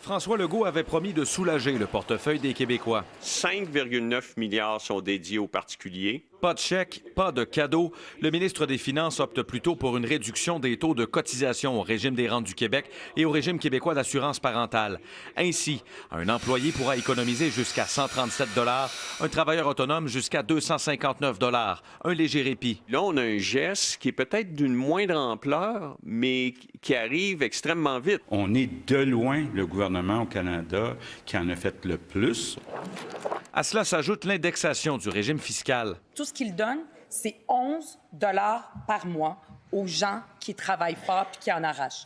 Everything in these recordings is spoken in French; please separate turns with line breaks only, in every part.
François Legault avait promis de soulager le portefeuille des Québécois.
5,9 milliards sont dédiés aux particuliers.
Pas de chèque, pas de cadeau. Le ministre des Finances opte plutôt pour une réduction des taux de cotisation au régime des rentes du Québec et au régime québécois d'assurance parentale. Ainsi, un employé pourra économiser jusqu'à 137 $, un travailleur autonome jusqu'à 259 $, un léger répit.
Là, on a un geste qui est peut-être d'une moindre ampleur, mais qui arrive extrêmement vite.
On est de loin le gouvernement au Canada qui en a fait le plus.
À cela s'ajoute l'indexation du régime fiscal.
Tout ce qu'il donne, c'est 11 $ par mois aux gens qui travaillent fort et qui en arrachent.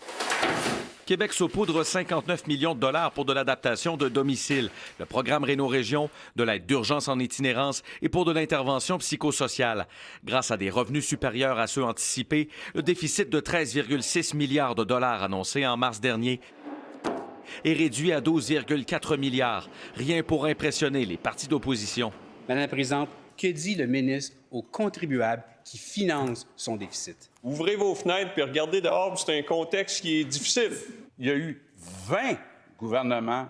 Québec saupoudre 59 millions de dollars pour de l'adaptation de domicile, le programme Réno-Région, de l'aide d'urgence en itinérance et pour de l'intervention psychosociale. Grâce à des revenus supérieurs à ceux anticipés, le déficit de 13,6 milliards de dollars annoncé en mars dernier est réduit à 12,4 milliards. Rien pour impressionner les partis d'opposition.
Madame la Présidente, que dit le ministre aux contribuables qui financent son déficit?
Ouvrez vos fenêtres puis regardez dehors, c'est un contexte qui est difficile.
Il y a eu 20 gouvernements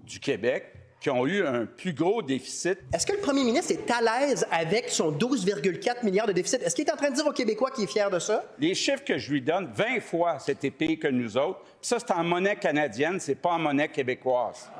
du Québec qui ont eu un plus gros déficit.
Est-ce que le premier ministre est à l'aise avec son 12,4 milliards de déficit? Est-ce qu'il est en train de dire aux Québécois qu'il est fier de ça?
Les chiffres que je lui donne, 20 fois c'était pire que nous autres. Puis ça, c'est en monnaie canadienne, c'est pas en monnaie québécoise.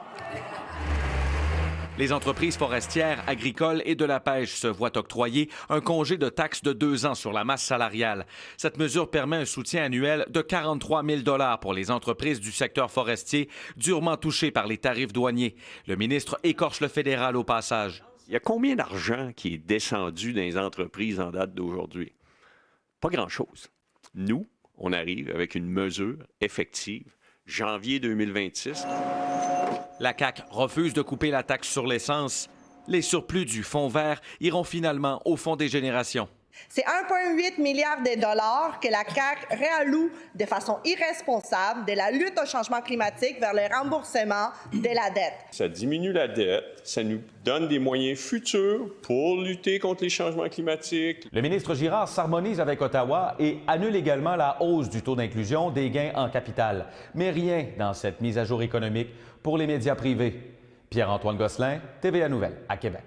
Les entreprises forestières, agricoles et de la pêche se voient octroyer un congé de taxe de 2 ans sur la masse salariale. Cette mesure permet un soutien annuel de 43 000 $ pour les entreprises du secteur forestier durement touchées par les tarifs douaniers. Le ministre écorche le fédéral au passage.
Il y a combien d'argent qui est descendu dans les entreprises en date d'aujourd'hui? Pas grand-chose. Nous, on arrive avec une mesure effective, janvier 2026.
La CAQ refuse de couper la taxe sur l'essence. Les surplus du fonds vert iront finalement au Fonds des générations.
C'est 1,8 milliard de dollars que la CAQ réalloue de façon irresponsable de la lutte au changement climatique vers le remboursement de la dette.
Ça diminue la dette, ça nous donne des moyens futurs pour lutter contre les changements climatiques.
Le ministre Girard s'harmonise avec Ottawa et annule également la hausse du taux d'inclusion des gains en capital. Mais rien dans cette mise à jour économique pour les médias privés. Pierre-Antoine Gosselin, TVA Nouvelles, à Québec.